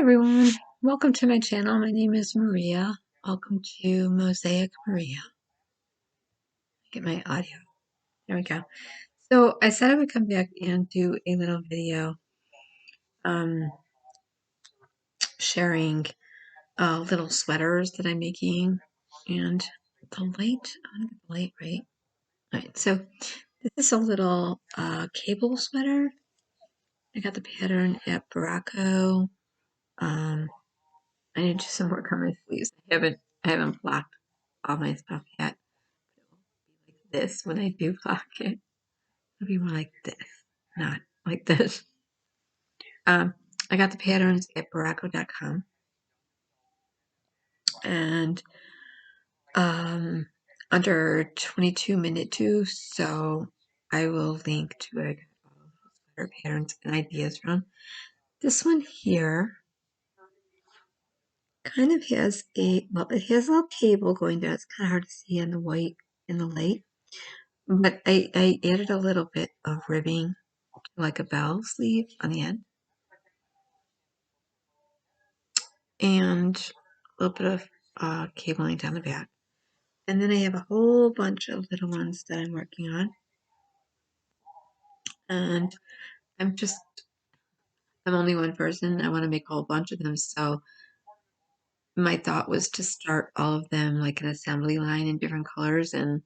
everyone, welcome to my channel. My name is Maria. Welcome to Mosaic Maria. Get my audio. There we go. So I said I would come back and do a little video sharing little sweaters that I'm making, and the light, I want to get the light right. Alright, so this is a little cable sweater. I got the pattern at Baracco. I need to do some work on my sleeves. I haven't blocked all my stuff yet. Like this when I do block it. It'll be more like this, not like this. I got the patterns at Baracco.com, and under 22 minute to, so I will link to it, sweater patterns and ideas from. This one here kind of has it has a little cable going down. It's kind of hard to see in the white in the light, but I added a little bit of ribbing, like a bell sleeve on the end, and a little bit of cabling down the back. And then I have a whole bunch of little ones that I'm working on. And I'm only one person. I want to make a whole bunch of them. So my thought was to start all of them like an assembly line in different colors and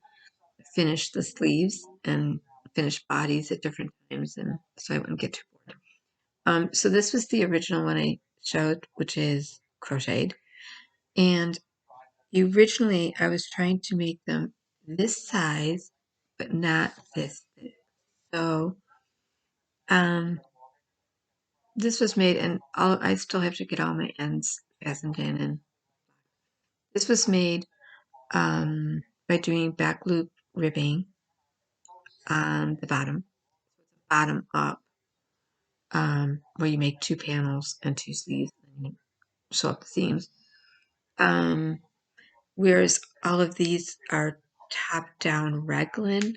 finish the sleeves and finish bodies at different times, and so I wouldn't get too bored. So this was the original one I showed, which is crocheted. And originally I was trying to make them this size, but not this thick. So this was made, and I still have to get all my ends fastened in, and this was made by doing back loop ribbing on the bottom up, where you make 2 panels and 2 sleeves and you sew up the seams. Whereas all of these are top down Reglan,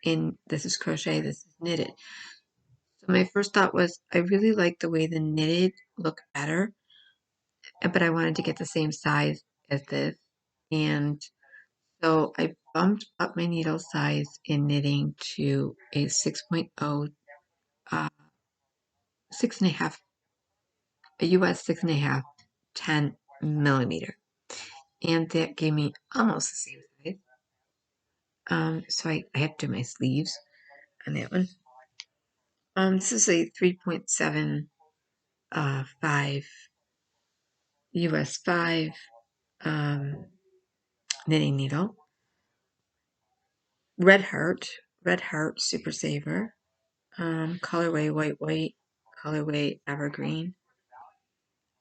and this is crochet, this is knitted. So my first thought was I really like the way the knitted look better, but I wanted to get the same size as this. And so I bumped up my needle size in knitting to a 6.0, 6.5, a US 6.5, 10 millimeter. And that gave me almost the same size. So I have to do my sleeves on that one. This is a 3.7, 5 US 5 knitting needle. Red Heart Super Saver. Colorway white, colorway evergreen.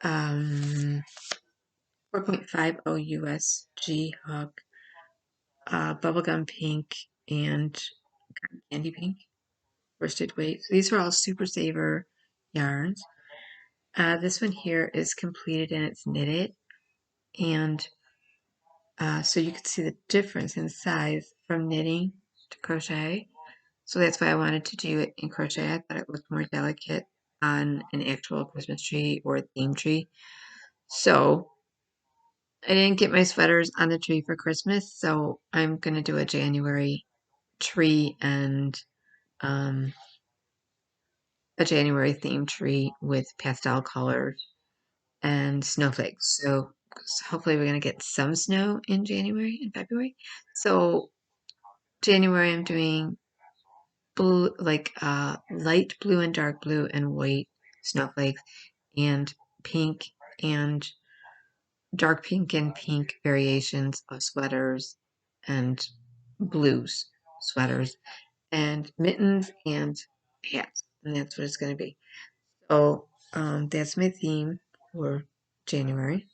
4.50 US G hook. Bubblegum pink and candy pink. Worsted weight. So these are all Super Saver yarns. This one here is completed and it's knitted, and so you can see the difference in size from knitting to crochet. So that's why I wanted to do it in crochet. I thought it looked more delicate on an actual Christmas tree or a theme tree. So I didn't get my sweaters on the tree for Christmas, so I'm going to do a January tree and a January theme tree with pastel colors and snowflakes. So hopefully we're going to get some snow in January and February. So January I'm doing blue, like light blue and dark blue and white snowflakes, and pink and dark pink and pink variations of sweaters, and blues sweaters, and mittens and hats, and that's what it's going to be. So that's my theme for January.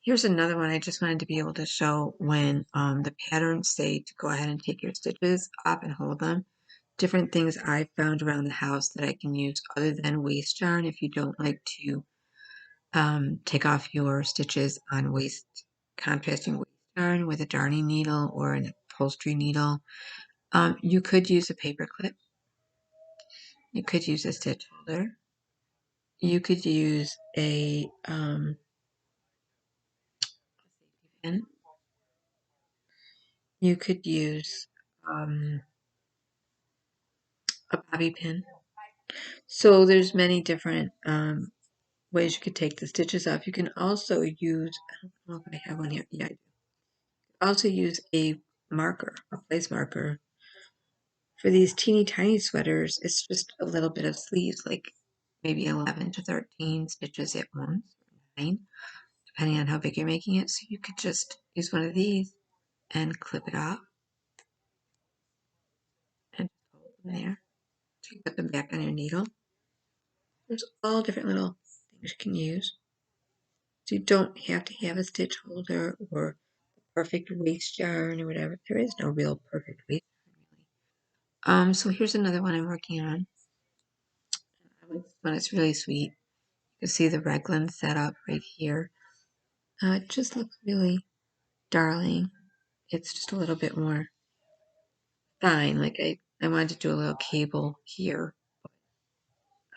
Here's another one I just wanted to be able to show when the patterns say to go ahead and take your stitches off and hold them. Different things I found around the house that I can use other than waste yarn if you don't like to take off your stitches on contrasting waste yarn with a darning needle or an upholstery needle. You could use a paper clip. You could use a stitch holder. you could use a pen. You could use a bobby pin. So there's many different ways you could take the stitches off. You can also use, I don't know if I have one here. Yeah, I do. Also use a marker, a place marker. For these teeny tiny sweaters, it's just a little bit of sleeves, like maybe 11 to 13 stitches at once, 9, depending on how big you're making it. So you could just use one of these and clip it off and hold them there. So you put them back on your needle. There's all different little things you can use. So you don't have to have a stitch holder or perfect waist yarn or whatever. There is no real perfect waist yarn. So here's another one I'm working on. This one is really sweet. You can see the Reglan setup right here. It just looks really darling. It's just a little bit more fine. Like I wanted to do a little cable here.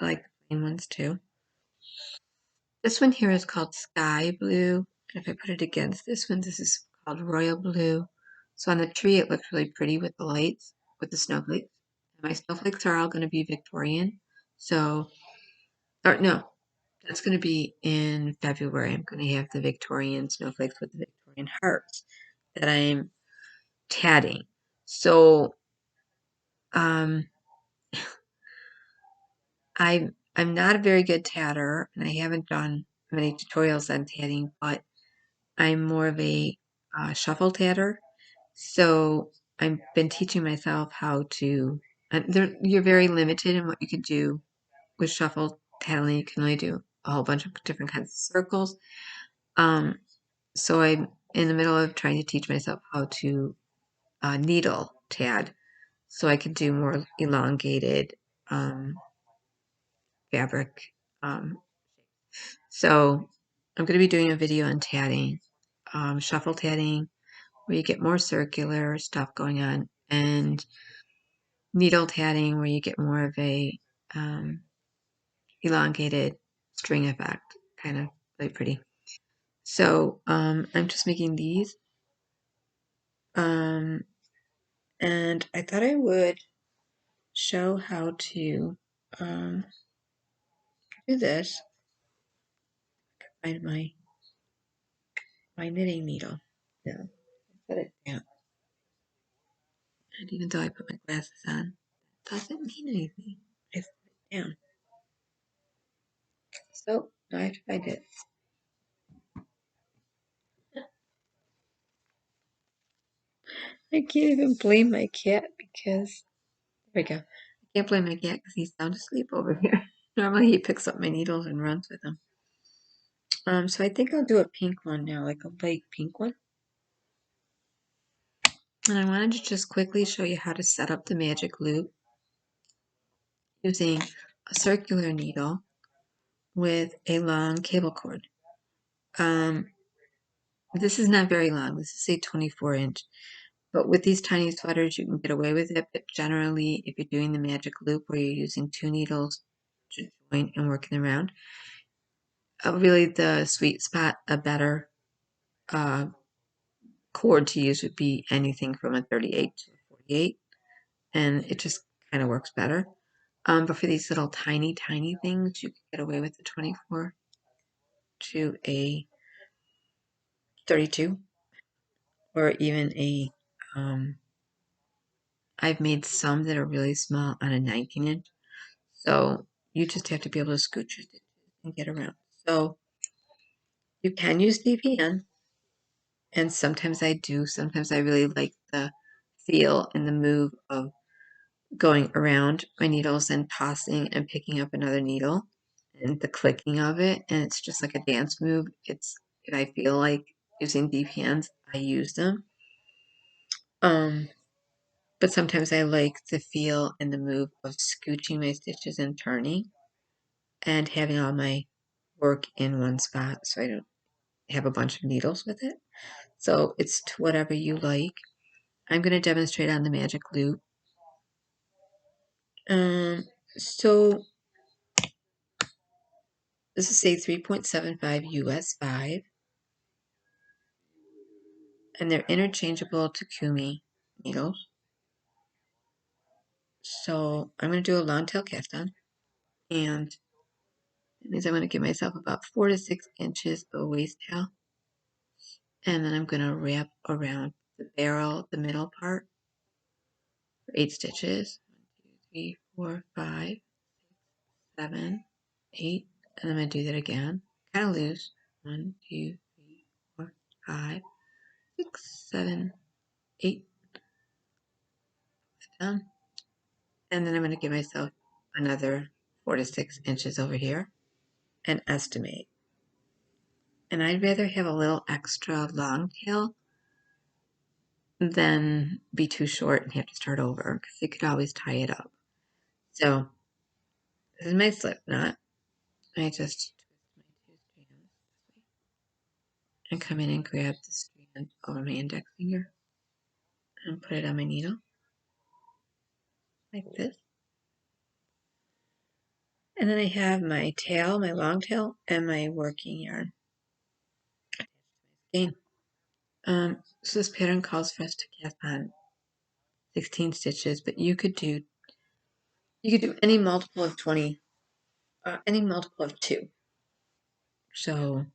I like the plain ones too. This one here is called Sky Blue. And if I put it against this one, this is called Royal Blue. So on the tree, it looks really pretty with the lights, with the snowflakes. And my snowflakes are all going to be Victorian. So, or no, that's going to be in February. I'm going to have the Victorian snowflakes with the Victorian hearts that I'm tatting. So, um, I'm not a very good tatter, and I haven't done many tutorials on tatting, but I'm more of a shuffle tatter. So I've been teaching myself how to. And you're very limited in what you can do with shuffle tatting. You can only do a whole bunch of different kinds of circles. Um, so I'm in the middle of trying to teach myself how to needle tad, so I can do more elongated fabric. Um, so I'm going to be doing a video on tatting, shuffle tatting, where you get more circular stuff going on, and needle tatting, where you get more of a elongated string effect, kind of really pretty. So I'm just making these, and I thought I would show how to do this. Find my knitting needle. Yeah, put it down. And even though I put my glasses on, it doesn't mean anything. I put it down. So now I have to find it. I can't even blame my cat because there we go. I can't blame my cat because he's sound asleep over here. Normally he picks up my needles and runs with them. So I think I'll do a pink one now, like a light pink one. And I wanted to just quickly show you how to set up the magic loop using a circular needle with a long cable cord. This is not very long. This is a 24-inch. But with these tiny sweaters, you can get away with it. But generally, if you're doing the magic loop where you're using 2 needles to join and working around, really the sweet spot, a better cord to use would be anything from a 38 to a 48, and it just kind of works better. But for these little tiny things, you can get away with the 24 to a 32, or even a I've made some that are really small on a 19-inch. So you just have to be able to scooch your stitches and get around. So you can use DPN, and sometimes I do. Sometimes I really like the feel and the move of going around my needles and tossing and picking up another needle and the clicking of it. And it's just like a dance move. If I feel like using DPNs, I use them. But sometimes I like the feel and the move of scooching my stitches and turning and having all my work in one spot so I don't have a bunch of needles with it. So it's to whatever you like. I'm going to demonstrate on the magic loop. So This is a 3.75 US 5, and they're interchangeable Takumi needles. So I'm going to do a long tail cast on, and it means I'm going to give myself about 4 to 6 inches of waist tail, and then I'm going to wrap around the barrel, the middle part, for 8 stitches. 1, 2, 3, 4, 5, 7, 8, and I'm going to do that again, kind of loose. 1, 2, 3, 4, 5, 6, 7, 8, down, and then I'm going to give myself another 4 to 6 inches over here and estimate. And I'd rather have a little extra long tail than be too short and have to start over, because you could always tie it up. So this is my slip knot. I just twist my 2 strands and come in and grab the strand over my index finger and put it on my needle like this. And then I have my tail, my long tail, and my working yarn. Okay. So this pattern calls for us to cast on 16 stitches, but you could do any multiple of 20, any multiple of 2. So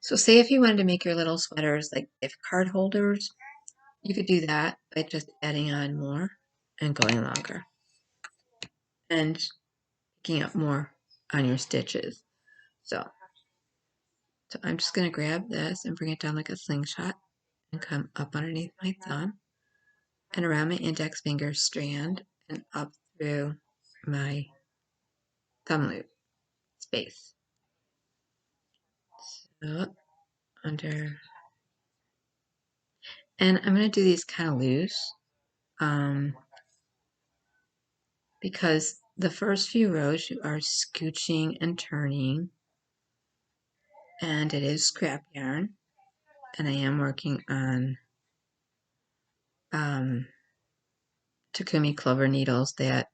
say if you wanted to make your little sweaters like gift card holders, you could do that by just adding on more and going longer and picking up more on your stitches. So I'm just going to grab this and bring it down like a slingshot and come up underneath my thumb and around my index finger strand and up through my thumb loop space. So under, and I'm going to do these kind of loose because the first few rows you are scooching and turning, and it is scrap yarn, and I am working on Takumi clover needles that,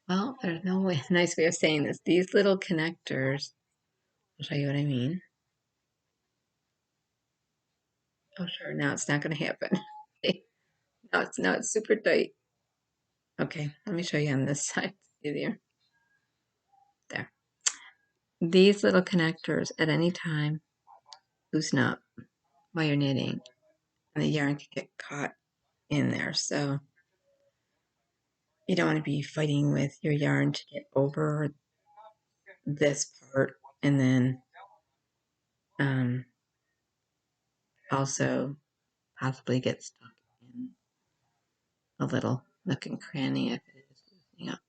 well, there's no way, nice way of saying this. These little connectors, I'll show you what I mean. Oh, sure, now it's not going to happen. Now it's super tight. Okay, let me show you on this side. It's easier. There. These little connectors at any time loosen up while you're knitting, and the yarn can get caught in there. So you don't want to be fighting with your yarn to get over this part, and then also possibly get stuck in a little nook and cranny if it is loosening up.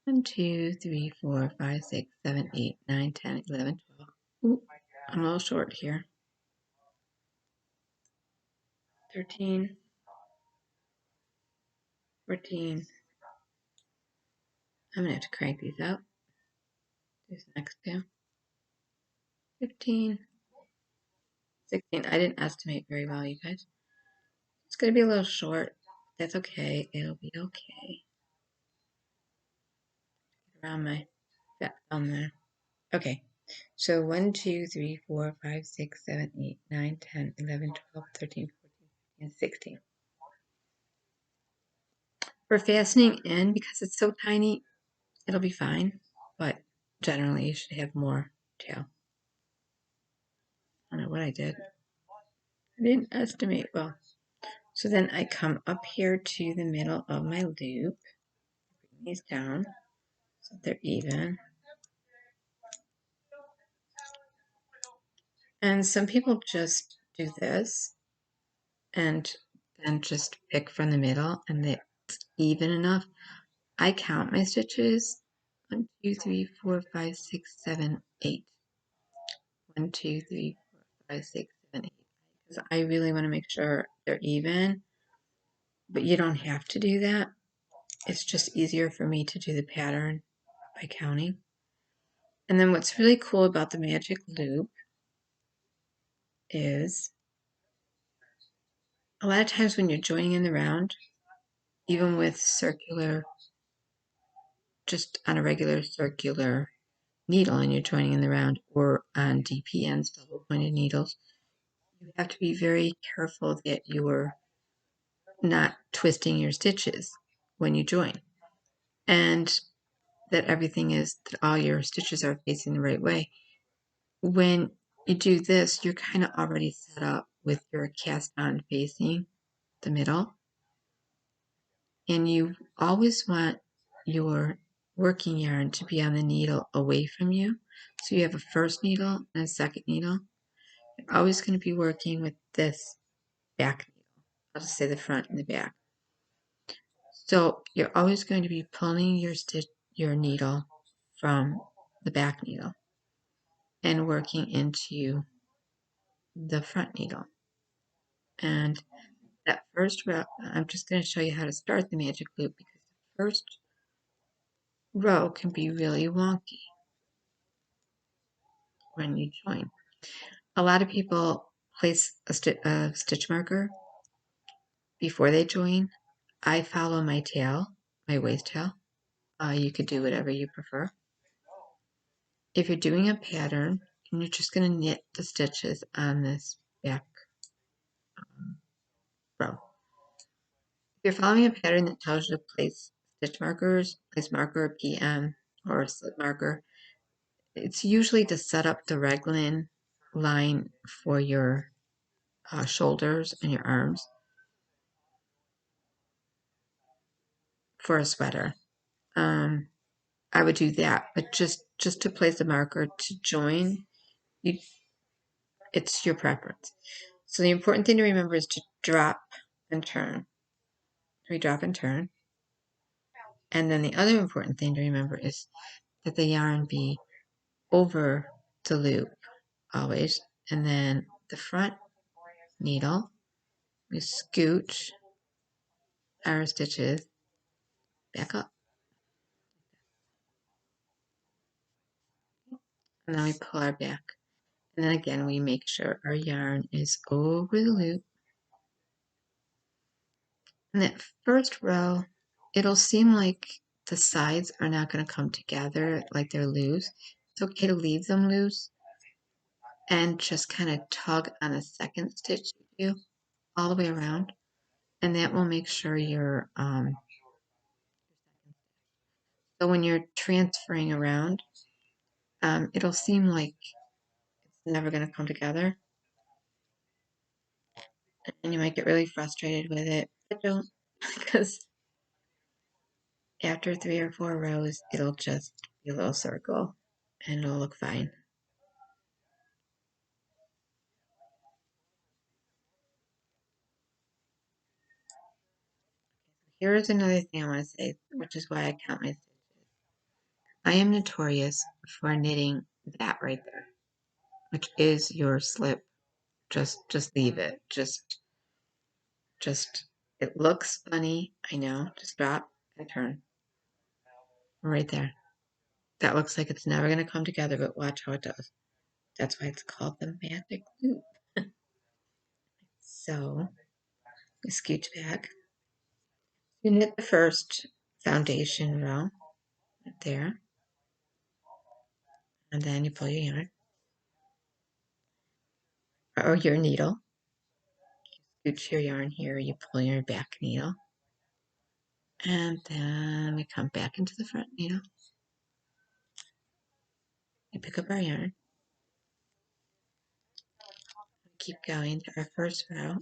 1, 2, 3, 4, 5, 6, 7, 8, 9, 10, 11, 12. Ooh, I'm a little short here. 13, 14. I'm gonna have to crank these out. There's the next two. 15, 16. I didn't estimate very well, you guys. It's gonna be a little short. That's okay. It'll be okay. Around my fat thumb there. Okay. So 1, 2, 3, 4, 5, 6, 7, 8, 9, 10, 11, 12, 13, 14, 15, 16. For fastening in, because it's so tiny, it'll be fine, but generally you should have more tail. I don't know what I did. I didn't estimate well. So then I come up here to the middle of my loop, bring these down so they're even. And some people just do this and then just pick from the middle, and it's even enough. I count my stitches. 1, 2, 3, 4, 5, 6, 7, 8. 1, 2, 3, 4, 5, 6, 7, 8. Because I really want to make sure they're even, but you don't have to do that. It's just easier for me to do the pattern by counting. And then what's really cool about the magic loop is a lot of times when you're joining in the round, even with circular just on a regular circular needle and you're joining in the round, or on DPNs, double pointed needles, you have to be very careful that you're not twisting your stitches when you join, and that that all your stitches are facing the right way. When you do this, you're kind of already set up with your cast on facing the middle, and you always want your working yarn to be on the needle away from you. So you have a first needle and a second needle. You're always going to be working with this back needle. I'll just say the front and the back. So you're always going to be pulling your needle from the back needle and working into the front needle. And that first row, I'm just going to show you how to start the magic loop, because the first row can be really wonky when you join. A lot of people place a stitch marker before they join. I follow my tail, my waist tail. You could do whatever you prefer. If you're doing a pattern, and you're just going to knit the stitches on this back row. If you're following a pattern that tells you to place stitch markers, place marker, PM, or a slip marker, it's usually to set up the Reglan line for your shoulders and your arms for a sweater. I would do that, but just to place a marker to join, it's your preference. So the important thing to remember is to drop and turn. We drop and turn. And then the other important thing to remember is that the yarn be over the loop always. And then the front needle, we scooch our stitches back up. And then we pull our back. And then again, we make sure our yarn is over the loop. And that first row, it'll seem like the sides are not going to come together, like they're loose. It's okay to leave them loose and just kind of tug on the second stitch you do all the way around. And that will make sure you're, so when you're transferring around, it'll seem like it's never going to come together. And you might get really frustrated with it, but don't, because after 3 or 4 rows, it'll just be a little circle and it'll look fine. Here is another thing I want to say, which is why I count my stitches. I am notorious for knitting that right there, which is your slip. Just leave it. Just it looks funny, I know. Just drop and turn. Right there. That looks like it's never going to come together, but watch how it does. That's why it's called the magic loop. So, you scooch back. You knit the first foundation row right there. And then you pull your yarn, or your needle. Scooch your yarn here, you pull your back needle. And then we come back into the front needle. We pick up our yarn. Keep going to our first row.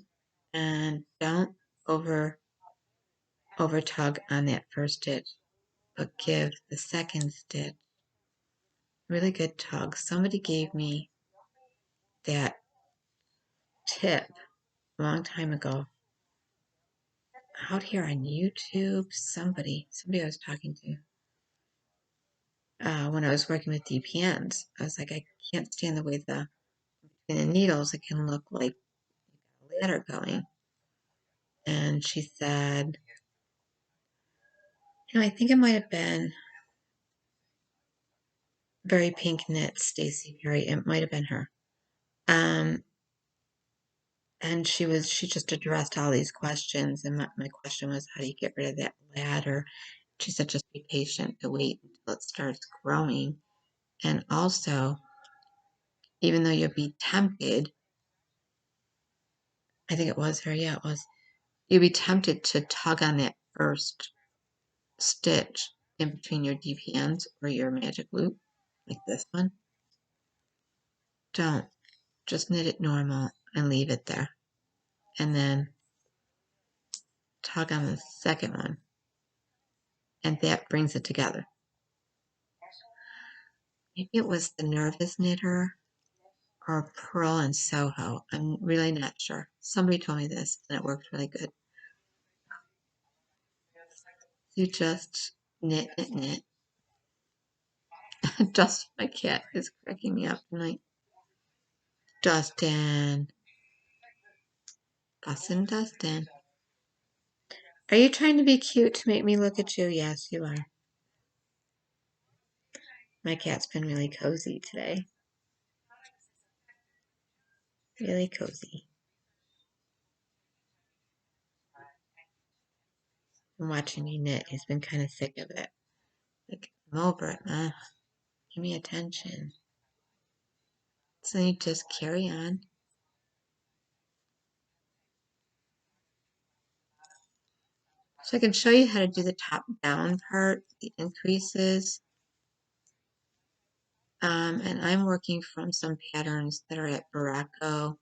And don't over tug on that first stitch, but give the second stitch really good tug. Somebody gave me that tip a long time ago out here on YouTube. Somebody I was talking to when I was working with DPNs. I was like, I can't stand the way the needles, it can look like a ladder going. And she said, I think it might have been Very Pink Knit, Stacy Perry. It might have been her. And she just addressed all these questions. And my question was, how do you get rid of that ladder? She said, just be patient to wait until it starts growing. And also, even though you'll be tempted, I think it was her, yeah, it was, you'll be tempted to tug on that first stitch in between your deep hands or your magic loop, like this one. Don't. Just knit it normal and leave it there. And then tug on the second one. And that brings it together. Maybe it was the Nervous Knitter or Pearl and Soho. I'm really not sure. Somebody told me this and it worked really good. You just knit, knit, knit. Just my cat is cracking me up tonight. Dustin. Dustin. Are you trying to be cute to make me look at you? Yes, you are. My cat's been really cozy today. Really cozy. And watching me knit. He's been kind of sick of it. Like, I'm over it, ma. Give me attention. So you just carry on. So I can show you how to do the top down part, the increases. And I'm working from some patterns that are at Baracco.com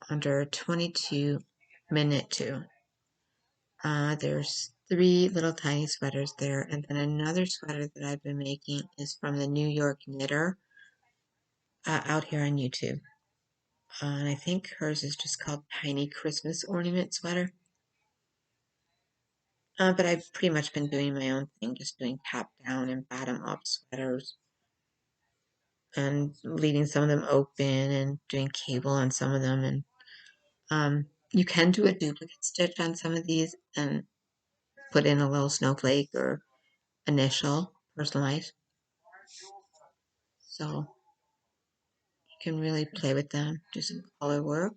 under 22 minute 2. There's 3 little tiny sweaters there, and then another sweater that I've been making is from the New York Knitter out here on YouTube. And I think hers is just called Tiny Christmas Ornament Sweater. But I've pretty much been doing my own thing, just doing top down and bottom up sweaters and leaving some of them open and doing cable on some of them. And you can do a duplicate stitch on some of these and put in a little snowflake or initial personalized. So you can really play with them, do some color work.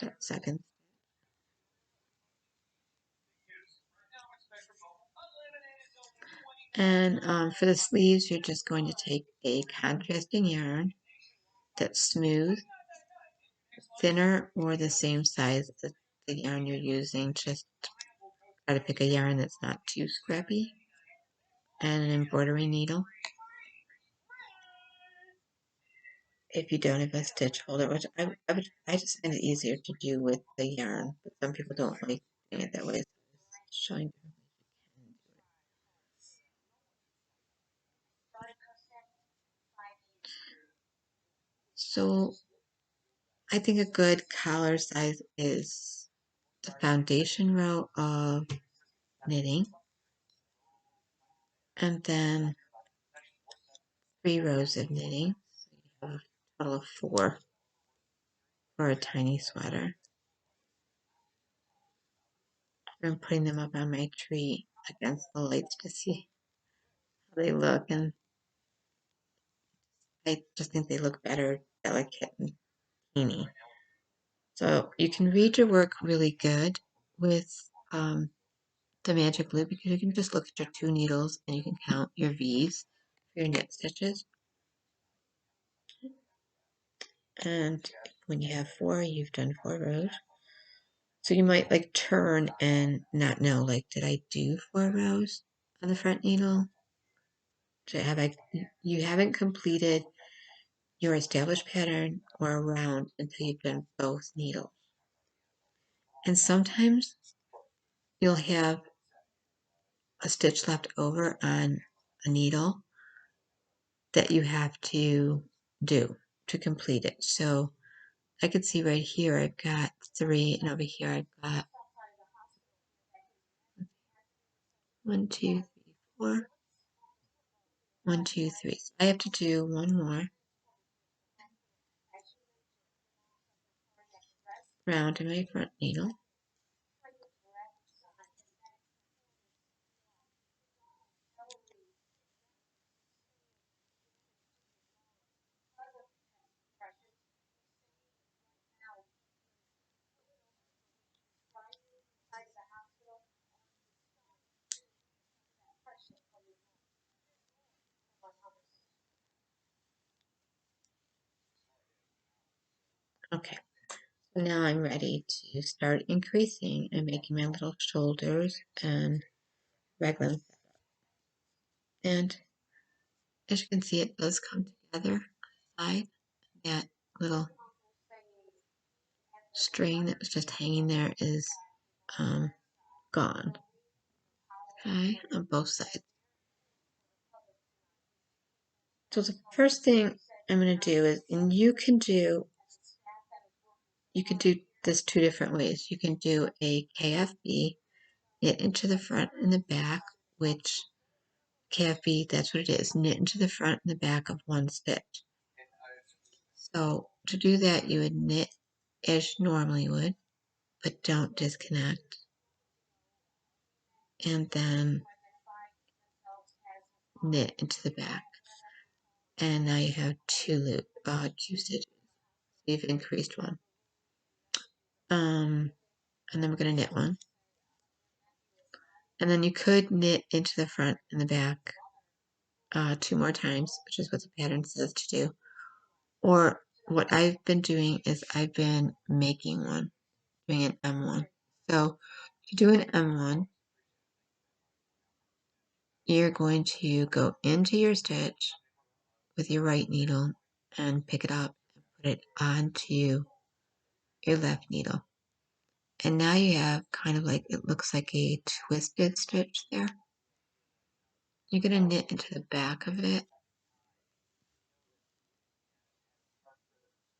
That second. And for the sleeves, you're just going to take a contrasting yarn that's smooth, thinner, or the same size as the yarn you're using. Just try to pick a yarn that's not too scrappy, and an embroidery needle. If you don't have a stitch holder, which I just find it easier to do with the yarn, but some people don't like doing it that way. So showing. So I think a good collar size is the foundation row of knitting, and then 3 rows of knitting. So you have a total of 4 for a tiny sweater. I'm putting them up on my tree against the lights to see how they look, and I just think they look better delicate and teeny. So you can read your work really good with the magic loop because you can just look at your 2 needles and you can count your V's for your knit stitches. And when you have 4, you've done 4 rows. So you might like turn and not know, like, did I do 4 rows on the front needle? You haven't completed your established pattern or a round until you've done both needles. And sometimes you'll have a stitch left over on a needle that you have to do to complete it. So I can see right here I've got 3, and over here I've got 1, 2, 3, 4. 1, 2, 3. So I have to do 1 more round in my front needle. Okay, so now I'm ready to start increasing and making my little shoulders and Reglan. And as you can see, it does come together. Side, that little string that was just hanging there is gone. Okay, on both sides. So the first thing I'm going to do is, and you can do this two different ways. You can do a KFB, knit into the front and the back, which KFB, that's what it is, knit into the front and the back of one stitch. So to do that, you would knit as you normally would, but don't disconnect. And then knit into the back. And now you have two stitches. You've increased one. And then we're going to knit one. And then you could knit into the front and the back two more times, which is what the pattern says to do. Or what I've been doing is I've been making one, doing an M1. So to do an M1, you're going to go into your stitch with your right needle and pick it up and put it onto your left needle. And now you have kind of like, it looks like a twisted stitch there. You're going to knit into the back of it,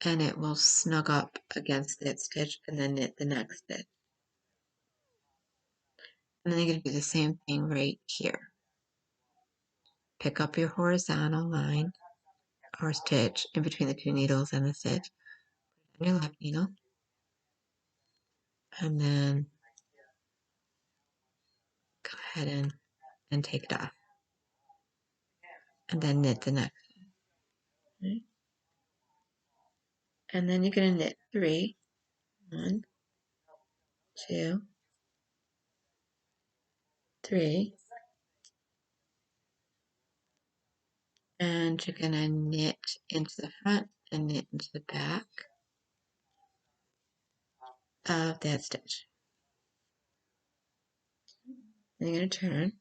and it will snug up against that stitch, and then knit the next stitch. And then you're going to do the same thing right here. Pick up your horizontal line or stitch in between the two needles and the stitch on your left needle, and then go ahead and take it off, and then knit the next one. Right? And then you're going to knit 3. 1, 2, 3, and you're going to knit into the front and knit into the back of that stitch. Then you're going to turn,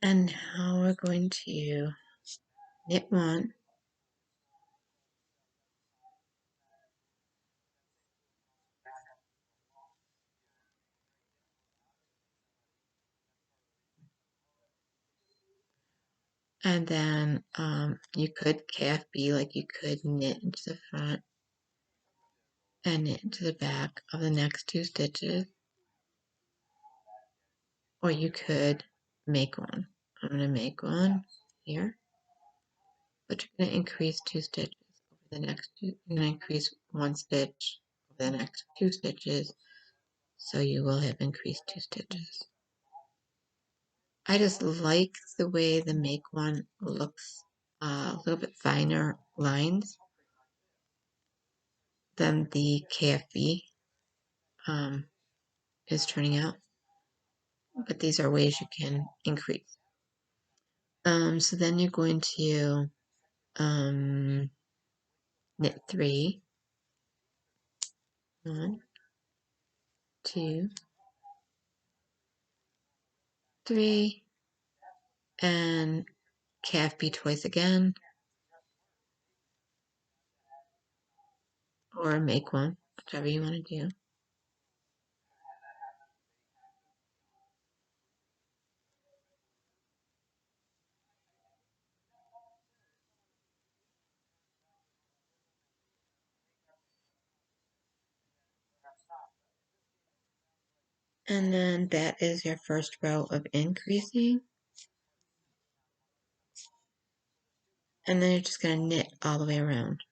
and now we're going to knit 1, and then you could KFB, like you could knit into the front and knit into the back of the next 2 stitches, or you could make one. I'm going to make one here, but you're going to increase 2 stitches over the next 2. You're going to increase 1 stitch over the next 2 stitches, so you will have increased 2 stitches. I just like the way the make one looks, a little bit finer lines than the KFB is turning out, but these are ways you can increase. So then you're going to knit 3, 1, 2, 3, and KFB twice again, or make one, whichever you want to do. And then that is your first row of increasing. And then you're just going to knit all the way around.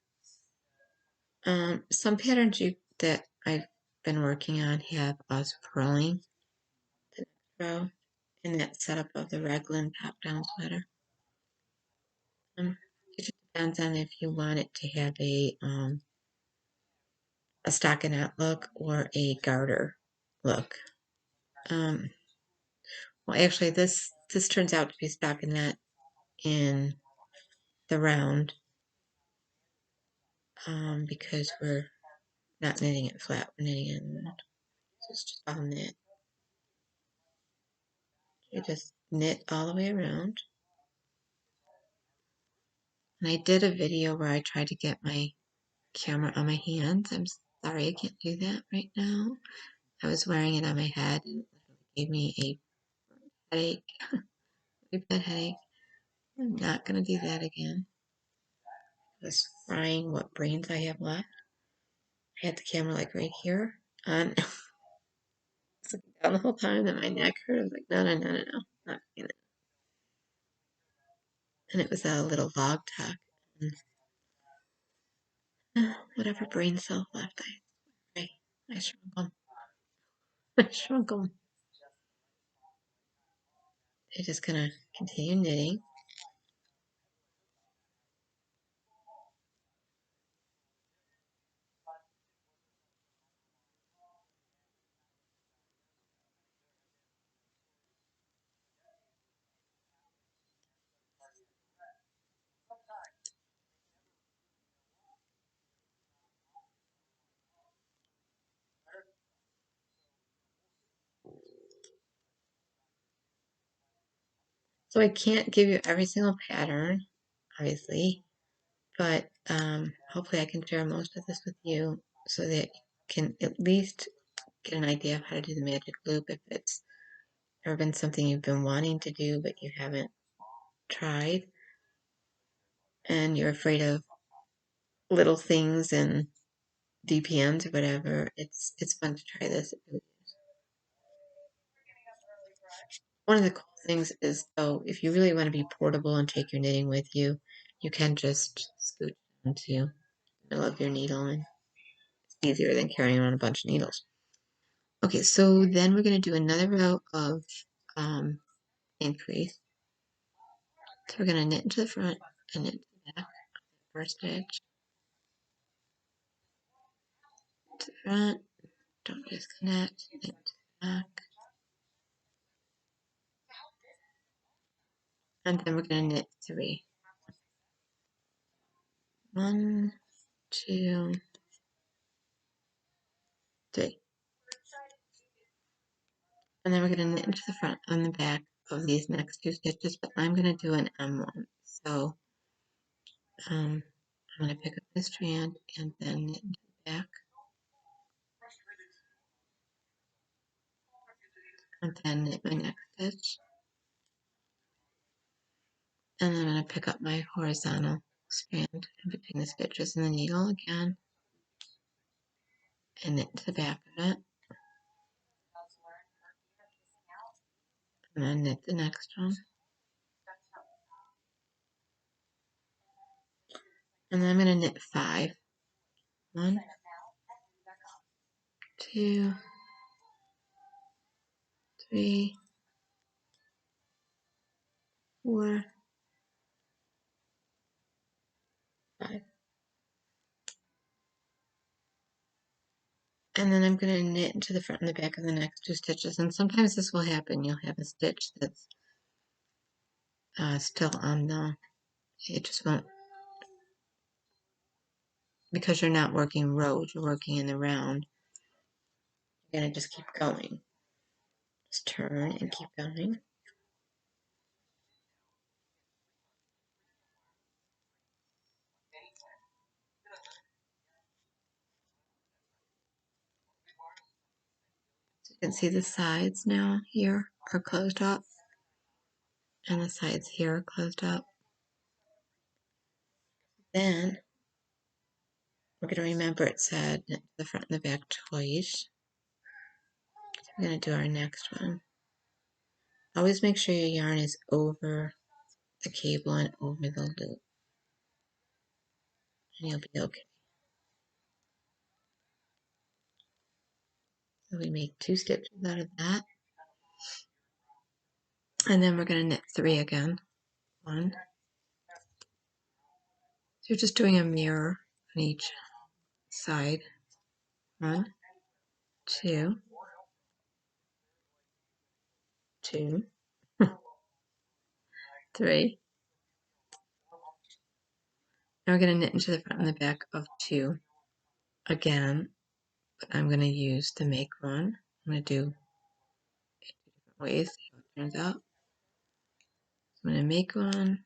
Some patterns that I've been working on have us purling the next row in that setup of the Reglan top-down sweater. It just depends on if you want it to have a a stockinette look or a garter look. Well, actually, this turns out to be stockinette in the round because we're not knitting it flat, we're knitting it in round. So it's just all knit. You just knit all the way around. And I did a video where I tried to get my camera on my hands. I'm sorry I can't do that right now. I was wearing it on my head and it gave me a headache, a bad headache. I'm not going to do that again. I was frying what brains I have left. I had the camera like right here on. Looking down the whole time, and my neck hurt. I was like, no, no, no, no, no, not doing it. And it was a little log tuck. And, whatever brain cells left, I shrunk them. I shrunk them. They're just gonna continue knitting. So I can't give you every single pattern, obviously, but hopefully I can share most of this with you so that you can at least get an idea of how to do the magic loop if it's ever been something you've been wanting to do but you haven't tried and you're afraid of little things and DPNs or whatever. It's fun to try this. One of the cool things is, though, if you really want to be portable and take your knitting with you, you can just scoot into the middle of your needle, and it's easier than carrying around a bunch of needles. Okay, so then we're going to do another row of increase. So we're going to knit into the front and knit to the back. First stitch to the front, don't disconnect, knit to the back, and then we're going to knit 3. 1, 2, 3. And then we're going to knit into the front and the back of these next 2 stitches, but I'm going to do an M1. So I'm going to pick up this strand and then knit into the back, and then knit my next stitch. And then I'm going to pick up my horizontal strand in between the stitches and the needle again, and knit to the back of it. And then knit the next one. And then I'm going to knit 5. 1, 2, 3, 4, 5. And then I'm going to knit into the front and the back of the next 2 stitches. And sometimes this will happen. You'll have a stitch that's still on the, it just won't, because you're not working rows, you're working in the round. You're going to just keep going. Just turn and keep going. So you can see the sides now here are closed up, and the sides here are closed up. Then we're going to remember it said knit to the front and the back twice. So we're going to do our next one. Always make sure your yarn is over the cable and over the loop, and you'll be okay. So we make 2 stitches out of that. And then we're going to knit 3 again. 1. So you're just doing a mirror on each side. 1, 2, 2, 3. Now we're going to knit into the front and the back of 2 again, but I'm going to use the make one. I'm going to do it 2 different ways, see how it turns out. I'm going to make one,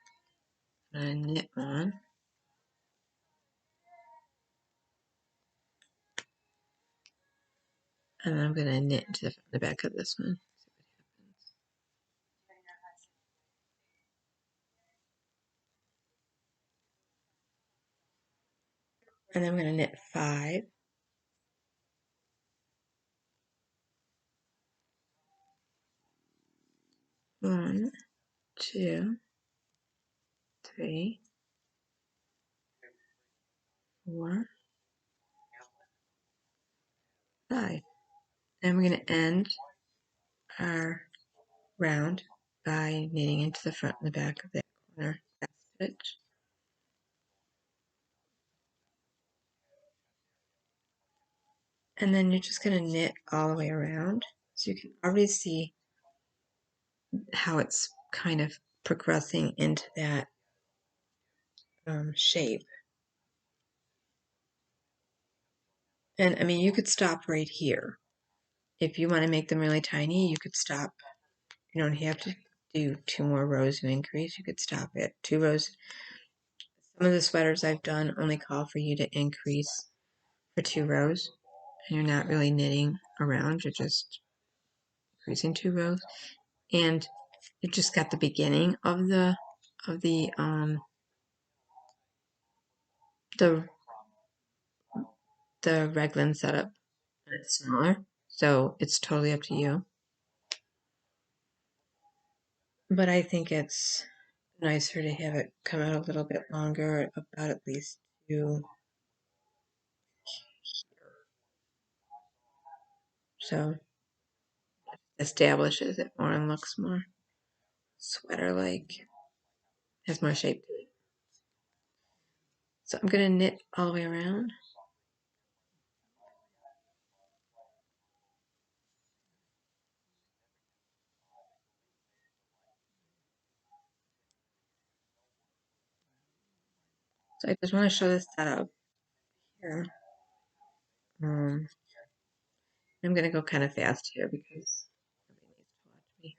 I'm going to knit one, and then I'm going to knit into the front and the back of this one. And then I'm going to knit 5. 1, 2, 3, 4, 5. And we're going to end our round by knitting into the front and the back of that corner stitch. And then you're just going to knit all the way around. So you can already see how it's kind of progressing into that shape. And I mean, you could stop right here. If you want to make them really tiny, you could stop. You don't have to do 2 more rows of increase. You could stop at 2 rows. Some of the sweaters I've done only call for you to increase for 2 rows. And you're not really knitting around, you're just increasing 2 rows. And you just got the beginning of the Reglan setup. It's smaller, so it's totally up to you. But I think it's nicer to have it come out a little bit longer, about at least 2 here. So establishes it more and looks more sweater-like, has more shape to it. So I'm going to knit all the way around. So I just want to show this setup here. I'm going to go kind of fast here because nobody needs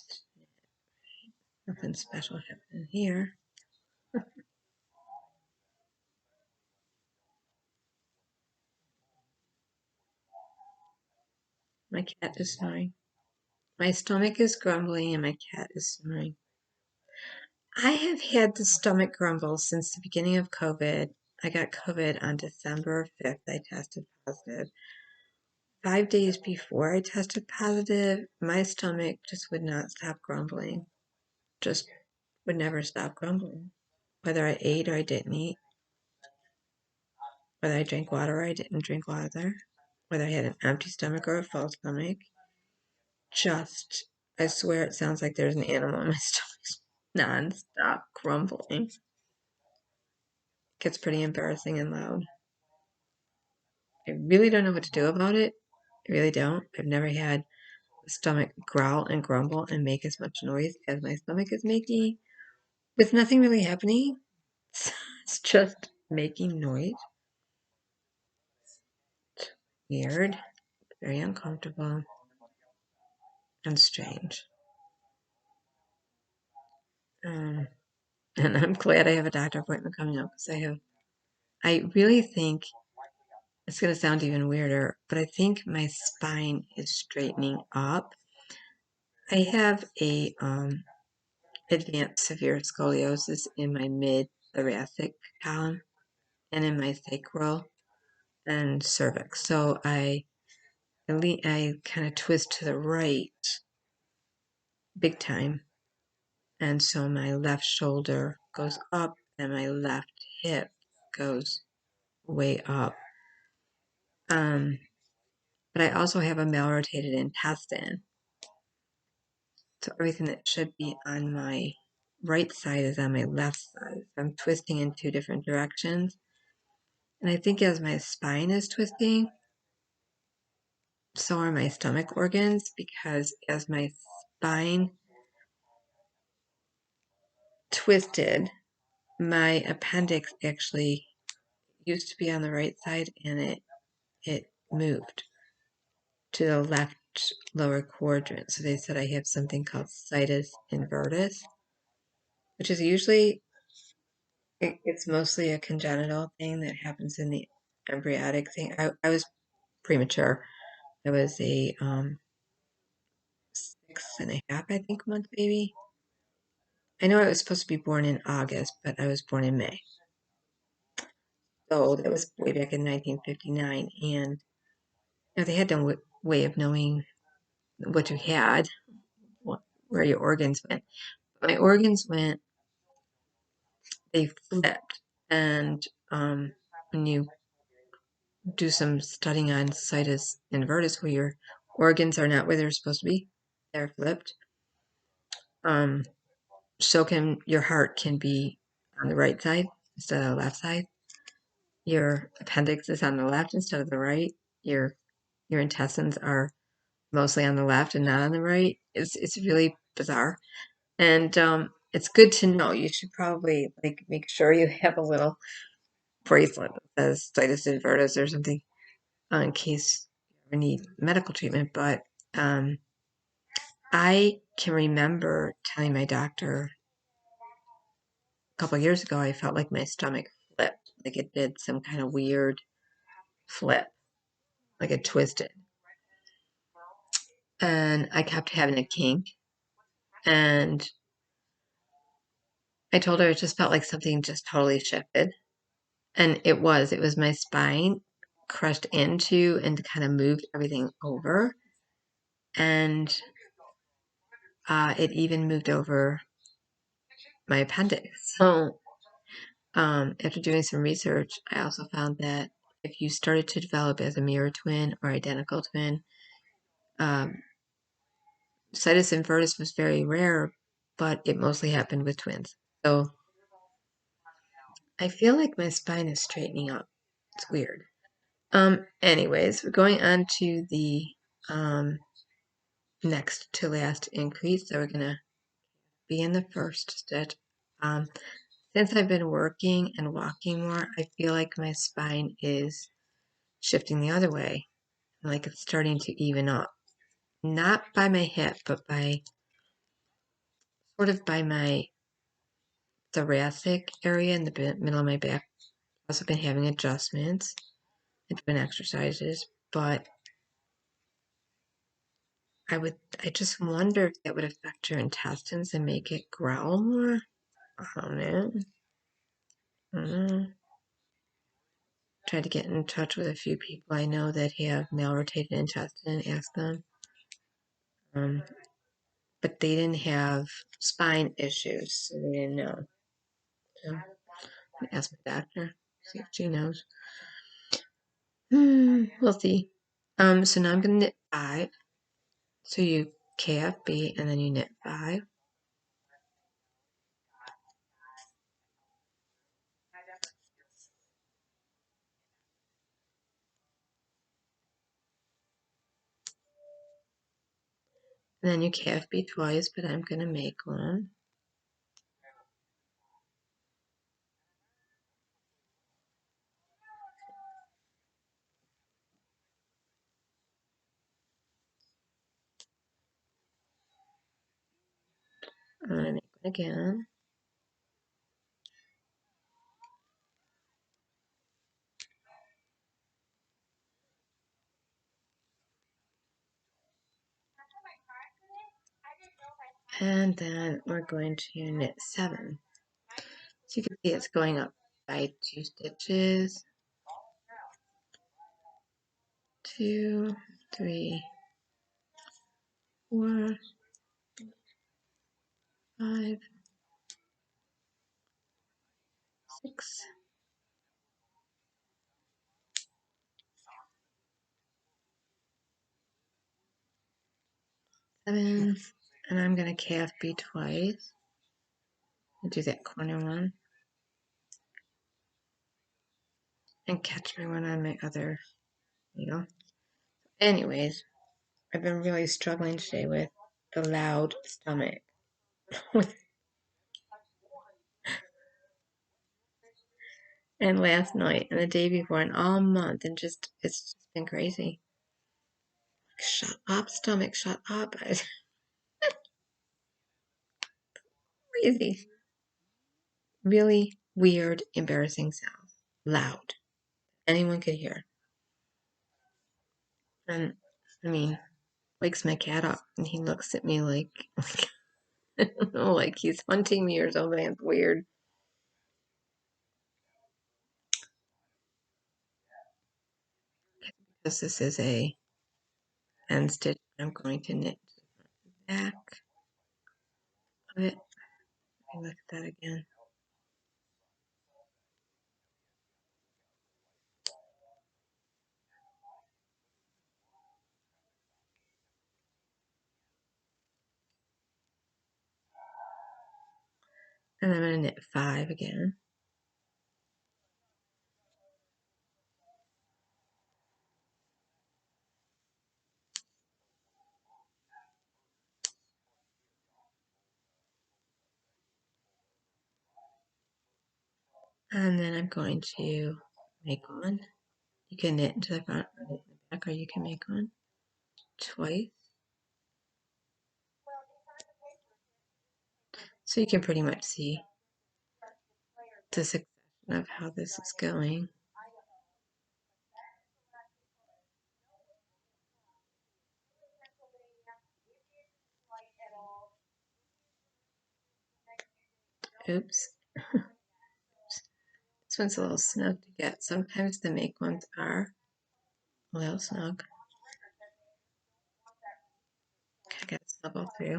to watch me. Nothing special happening here. My cat is snoring. My stomach is grumbling and my cat is snoring. I have had the stomach grumble since the beginning of COVID. I got COVID on December 5th. I tested positive. 5 days before I tested positive, my stomach just would not stop grumbling. Just would never stop grumbling. Whether I ate or I didn't eat. Whether I drank water or I didn't drink water. Whether I had an empty stomach or a full stomach. Just, I swear it sounds like there's an animal in my stomach. Non-stop grumbling. It gets pretty embarrassing and loud. I really don't know what to do about it. I really don't. I've never had the stomach growl and grumble and make as much noise as my stomach is making with nothing really happening. It's just making noise. It's weird, very uncomfortable, and strange. And I'm glad I have a doctor appointment coming up because I really think it's going to sound even weirder, but I think my spine is straightening up. I have a advanced severe scoliosis in my mid-thoracic column and in my sacral and cervix. So I kind of twist to the right big time. And so my left shoulder goes up and my left hip goes way up. But I also have a malrotated intestine. So everything that should be on my right side is on my left side. I'm twisting in 2 different directions. And I think as my spine is twisting, so are my stomach organs, because as my spine twisted, my appendix actually used to be on the right side, and it moved to the left lower quadrant. So they said I have something called situs inversus, which is usually, it's mostly a congenital thing that happens in the embryonic thing. I was premature. I was a 6.5, I think, month baby. I know I was supposed to be born in August, but I was born in May. So that was way back in 1959, and you know, they had no way of knowing what you had, where your organs went. My organs went, they flipped, and when you do some studying on situs inversus, where your organs are not where they're supposed to be, they're flipped. So can your heart can be on the right side instead of the left side. Your appendix is on the left instead of the right. Your intestines are mostly on the left and not on the right. It's really bizarre, and it's good to know. You should probably like make sure you have a little bracelet that says situs inversus or something in case you ever need medical treatment. But I can remember telling my doctor a couple of years ago I felt like my stomach flipped, like it did some kind of weird flip, like it twisted. And I kept having a kink. And I told her it just felt like something just totally shifted. And it was my spine crushed into and kind of moved everything over. And it even moved over my appendix. So after doing some research, I also found that if you started to develop as a mirror twin or identical twin, situs inversus was very rare, but it mostly happened with twins. So I feel like my spine is straightening up. It's weird. Anyways, we're going on to the next to last increase. So we're gonna be in the first stitch. Since I've been working and walking more, I feel like my spine is shifting the other way. Like it's starting to even up. Not by my hip, but by sort of by my thoracic area in the middle of my back. I've also been having adjustments and doing exercises, but I just wonder if that would affect your intestines and make it growl more. I don't know. Tried to get in touch with a few people I know that have malrotated intestine and ask them. But they didn't have spine issues, so they didn't know. So I'm gonna ask my doctor, see if she knows. We'll see. So now I'm gonna knit 5. So you KFB and then you knit 5. And then you KFB twice, but I'm gonna make one. I'm gonna make one again. And then we're going to knit 7. So you can see it's going up by 2 stitches. 2, 3, 4, 5, 6, 7, and I'm going to KFB twice. I'll do that corner one. and catch me when I'm my other, Anyways, I've been really struggling today with the loud stomach. And last night and the day before and all month and it's just been crazy. Shut up, stomach, shut up. Crazy. Really weird, embarrassing sound. Loud. Anyone could hear. And wakes my cat up and he looks at me like I don't know, like he's hunting me or something. It's weird. Because this is a end stitch, I'm going to knit the back of it. Let me look at that again. And I'm going to knit 5 again. And then I'm going to make one. You can knit into the front or knit in the back, or you can make one twice. So you can pretty much see the succession of how this is going. Oops. This one's a little snug to get. Sometimes the make ones are a little snug. I got to snuggle through.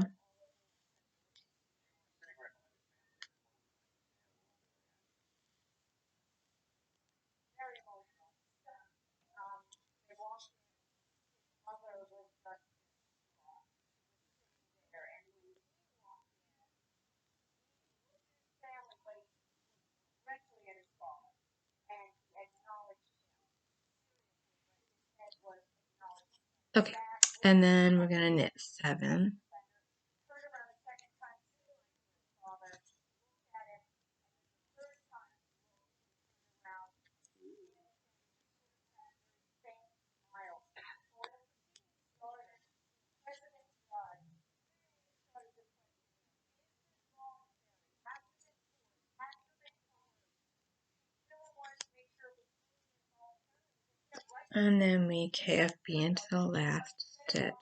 Okay, and then we're going to knit 7. And then we KFB into the last stitch there.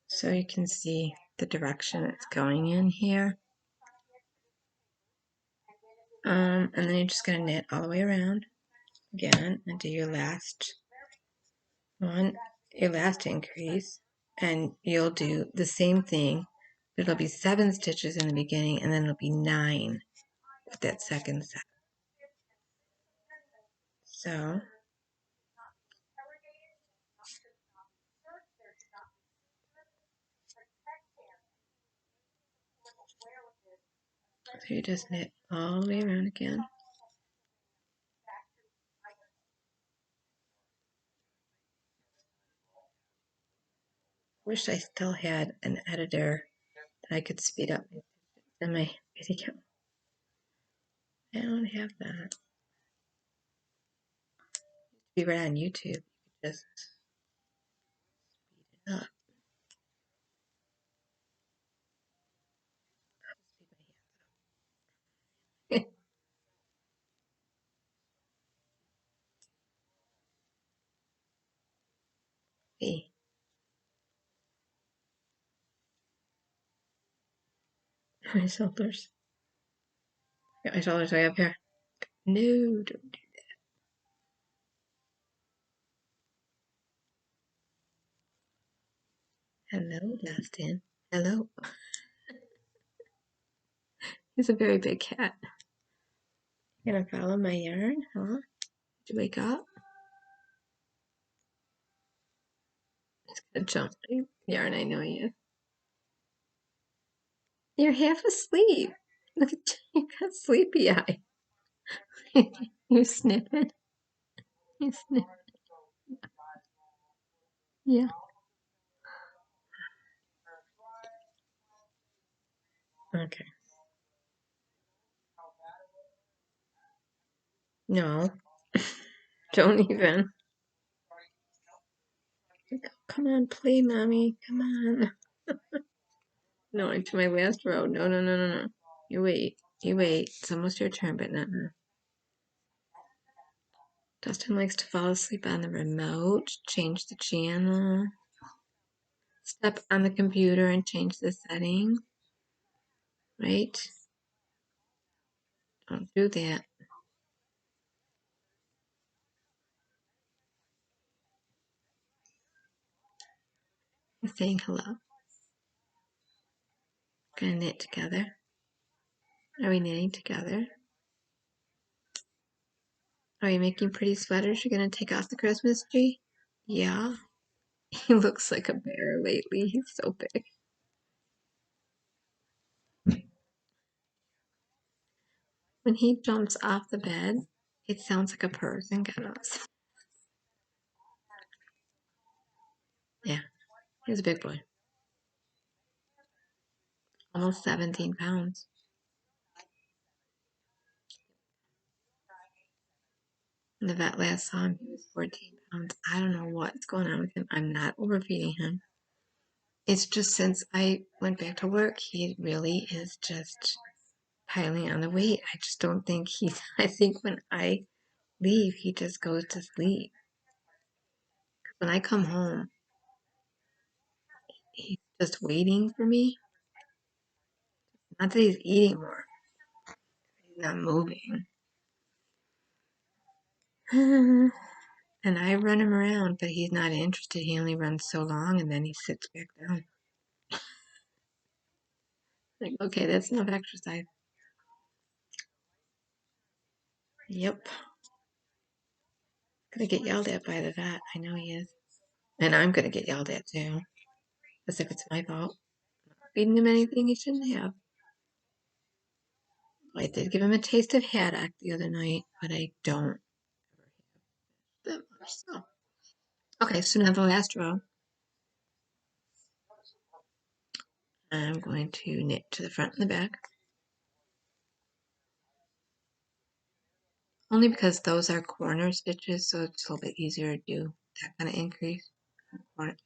So you can see the direction it's going in here. And then you're just going to knit all the way around again and do your last one, your last increase, and you'll do the same thing. It'll be 7 stitches in the beginning, and then it'll be 9 with that second set. So you just knit all the way around again. Wish I still had an editor that I could speed up in my video. I don't have that. Be right on YouTube. Just speed it up. Hey, my shoulders. Got my shoulders way up here. No, don't do that. Hello, Dustin. Hello. He's a very big cat. You gonna follow my yarn, huh? Did you wake up? He's gonna jump my yarn, I know he is. You're half asleep. Look at you, got sleepy eye. You're sniffing. You're sniffing. Yeah. Okay. No. Don't even. Come on, play, mommy. Come on. No, into my last row. No, no, no, no, no. You wait. You wait. It's almost your turn, but not now. Dustin likes to fall asleep on the remote. Change the channel. Step on the computer and change the setting. Right? Don't do that. He's saying hello. Gonna knit together. Are we knitting together? Are you making pretty sweaters? You're gonna take off the Christmas tree? Yeah. He looks like a bear lately. He's so big. When he jumps off the bed, it sounds like a person got us. Yeah, he's a big boy. Almost 17 pounds. When the vet last saw him, he was 14 pounds. I don't know what's going on with him. I'm not overfeeding him. It's just since I went back to work, he really is just piling on the weight. I just don't think he's, I think when I leave, he just goes to sleep. When I come home, he's just waiting for me. Not that he's eating more, he's not moving. And I run him around, but he's not interested. He only runs so long and then he sits back down. Like, okay, that's enough exercise. Yep. Gonna get yelled at by the vet. I know he is. And I'm gonna get yelled at too. As if it's my fault. Feeding him anything he shouldn't have. I did give him a taste of haddock the other night, but I don't that much. So. Okay, so now the last row. I'm going to knit to the front and the back. Only because those are corner stitches, so it's a little bit easier to do that kind of increase.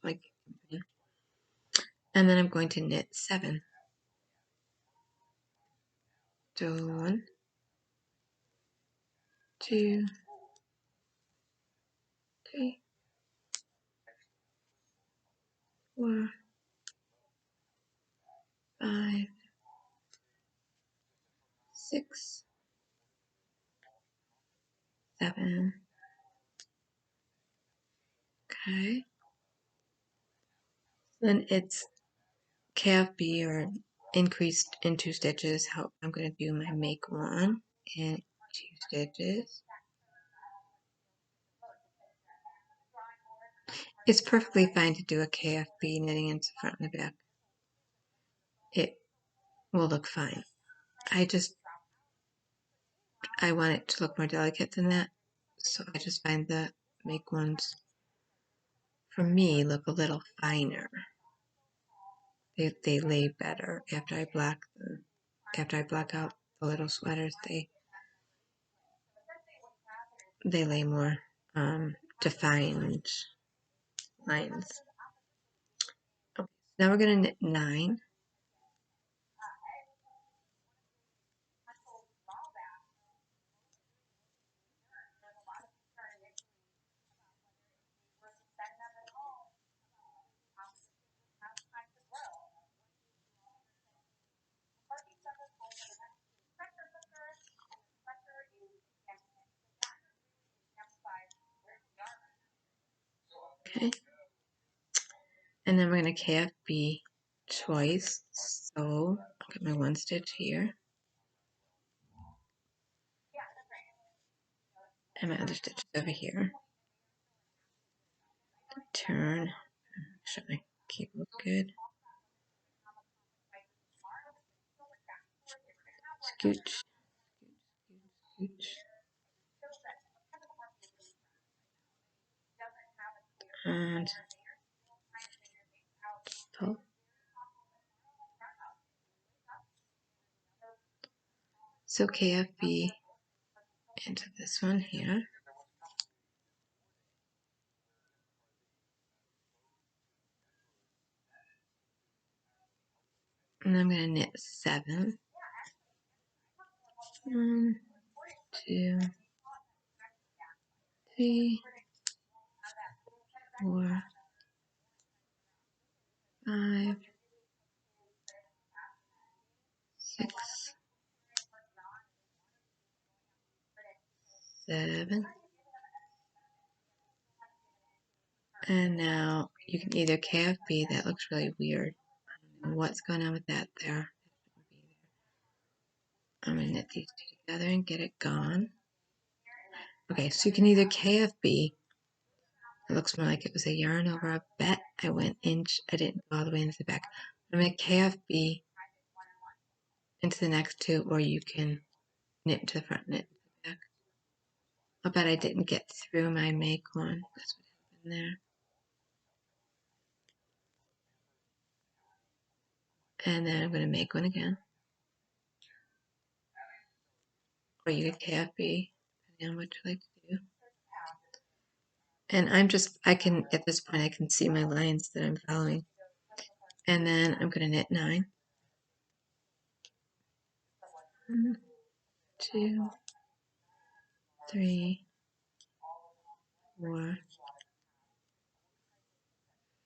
Like, and then I'm going to knit 7. So 1, 2, 3, 4, 5, 6, 7. Okay. Then it's calf B or increased in 2 stitches. How I'm going to do my make 1 in 2 stitches. It's perfectly fine to do a KFB knitting into the front and the back. It will look fine. I want it to look more delicate than that. So I just find the make ones, for me, look a little finer. They lay better after I black them. After I black out the little sweaters, they lay more defined lines. Okay, now we're gonna knit 9. Okay, and then we're gonna KFB twice. So I'll get my 1 stitch here. And my other stitch is over here. Turn. Make sure my cable is good. Scooch. Scooch. And pull. So KFB into this one here. And I'm going to knit 7. 1, 2, 3, 4, 5, 6, 7. And now you can either KFB, that looks really weird. I don't know what's going on with that there. I'm going to knit these two together and get it gone. Okay, so you can either KFB. It looks more like it was a yarn over a bet. I went inch, I didn't go all the way into the back. I'm going to KFB into the next two, or you can knit to the front, knit to the back. I'll bet I didn't get through my make one. That's what happened there. And then I'm going to make one again. Or you could KFB, depending on what you like to do. And I can, at this point, I can see my lines that I'm following. And then I'm going to knit 9. 1, 2, 3, 4,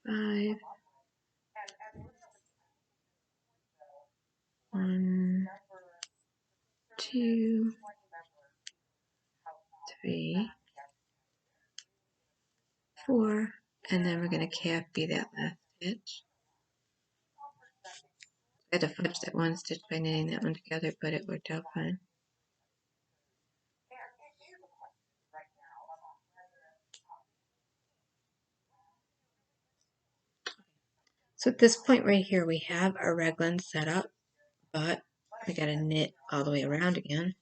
5, 1, 2, 3, 4, and then we're going to KFB that last stitch. I had to fudge that one stitch by knitting that one together, but it worked out fine. So at this point right here, we have our raglan set up, but we got to knit all the way around again.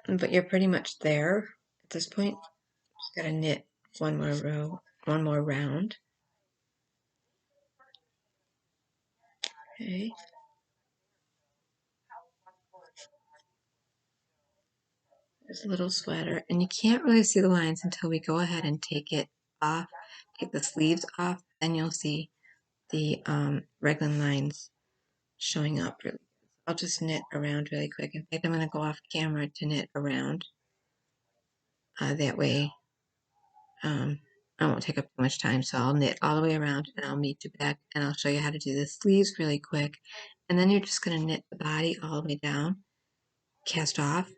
But you're pretty much there at this point. Just got to knit one more row, one more round. Okay. There's a little sweater, and you can't really see the lines until we go ahead and take it off, take the sleeves off, then you'll see the raglan lines showing up really good. I'll just knit around really quick. In fact, I'm going to go off camera to knit around. That way I won't take up too much time, so I'll knit all the way around and I'll meet you back and I'll show you how to do the sleeves really quick. And then you're just going to knit the body all the way down, cast off,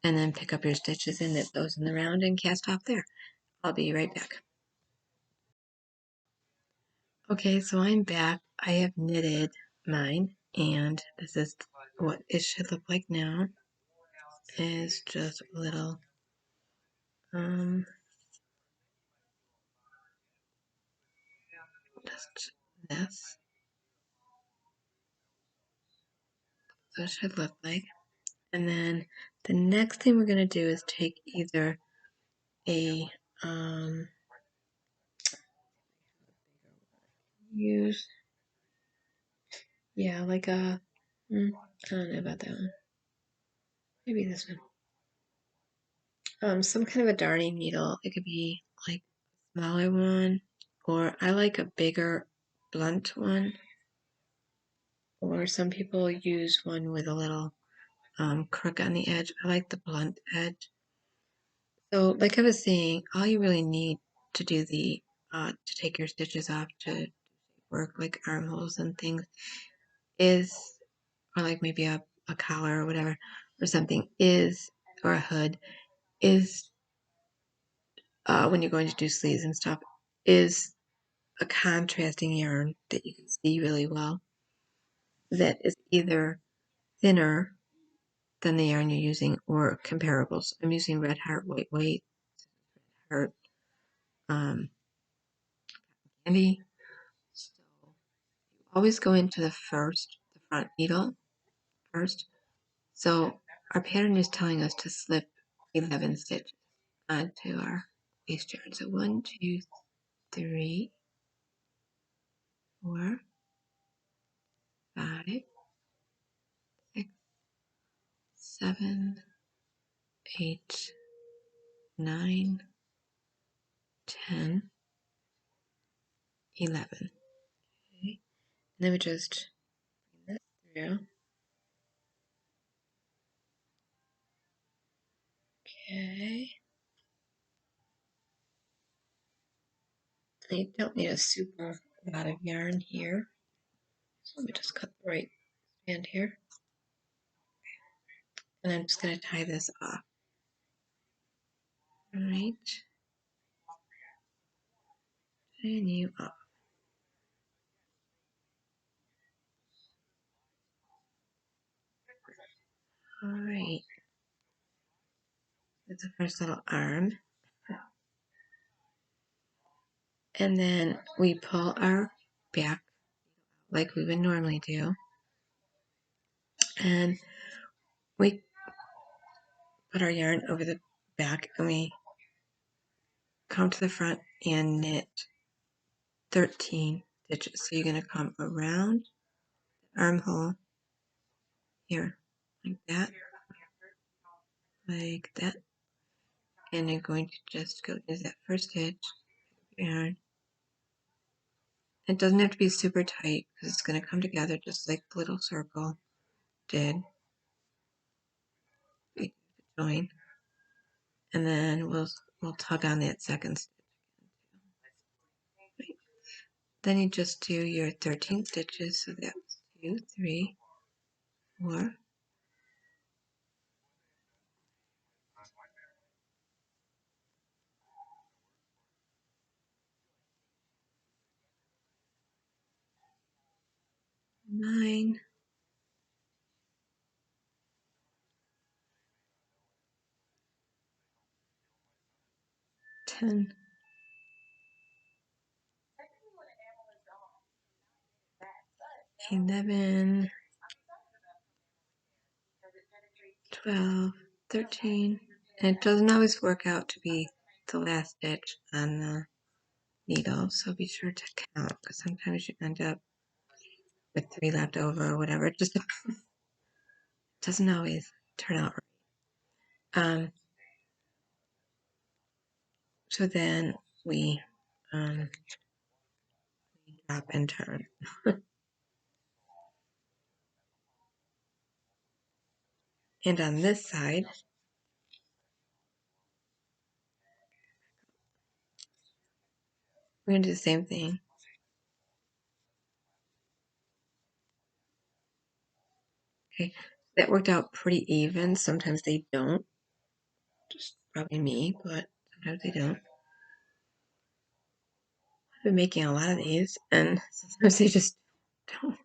and then pick up your stitches and knit those in the round and cast off there. I'll be right back. Okay, so I'm back. I have knitted mine, and this is what it should look like now. It's just a little just this. So it should look like. And then the next thing we're going to do is take either a use, yeah, like a I don't know about that one. Maybe this one. Some kind of a darning needle. It could be like a smaller one, or I like a bigger blunt one, or some people use one with a little crook on the edge. I like the blunt edge. So like I was saying, all you really need to do the to take your stitches off to work like armholes and things is, or like maybe a collar or whatever or something is, or a hood is, when you're going to do sleeves and stuff, is a contrasting yarn that you can see really well that is either thinner than the yarn you're using, or comparables. I'm using Red Heart White Weight, Heart Candy. So you always go into the front needle first. So our pattern is telling us to slip 11 stitches onto our waist yarn. So 1, 2, 3, 4, 5, 6, 7, 8, 9, 10, 11. Okay. And then we just bring this through. Okay. I don't need a super lot of yarn here. So let me just cut the right strand here. And I'm just going to tie this off. All right. Tying you off. All right. That's the first little arm. And then we pull our back like we would normally do. And we put our yarn over the back and we come to the front and knit 13 stitches. So you're going to come around the armhole here, like that, and you're going to just go into that first stitch, yarn. It doesn't have to be super tight because it's going to come together just like the little circle did. Join, and then we'll tug on that second stitch. Right. Then you just do your 13 stitches. So that's 2, 3, 4, 9, 10, 11, 12, 13. And it doesn't always work out to be the last stitch on the needle, so be sure to count because sometimes you end up with 3 left over or whatever. It just doesn't always turn out right. So then we drop and turn. And on this side, we're going to do the same thing. Okay, that worked out pretty even. Sometimes they don't. Just probably me, but sometimes they don't. I've been making a lot of these, and sometimes they just don't.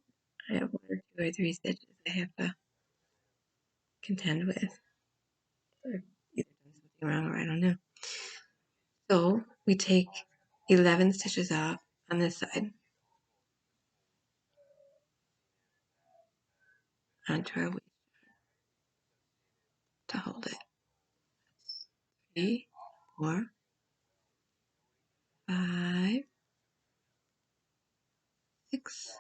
I have 1 or 2 or 3 stitches I have to contend with. Or either done something wrong or I don't know. So we take 11 stitches off on this side onto our waist to hold it. 3, 4, 5, 6,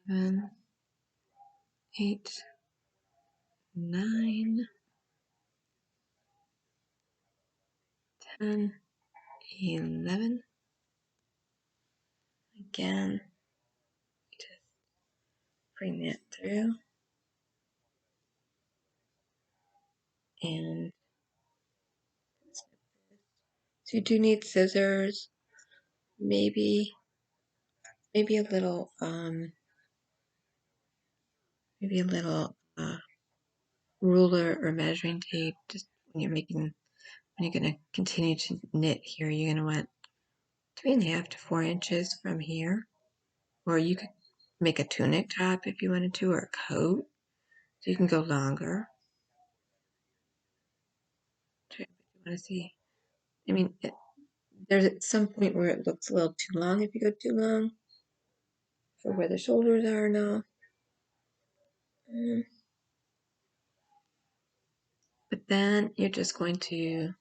7, 8, 9, 10, 11. Again, just bring that through. And so you do need scissors, maybe a little ruler or measuring tape. Just when you're gonna continue to knit here, you're gonna want 3.5 to 4 inches from here. Or you could make a tunic top if you wanted to, or a coat. you can go longer. You want to see? I mean, there's at some point where it looks a little too long if you go too long for where the shoulders are now. But then you're just going to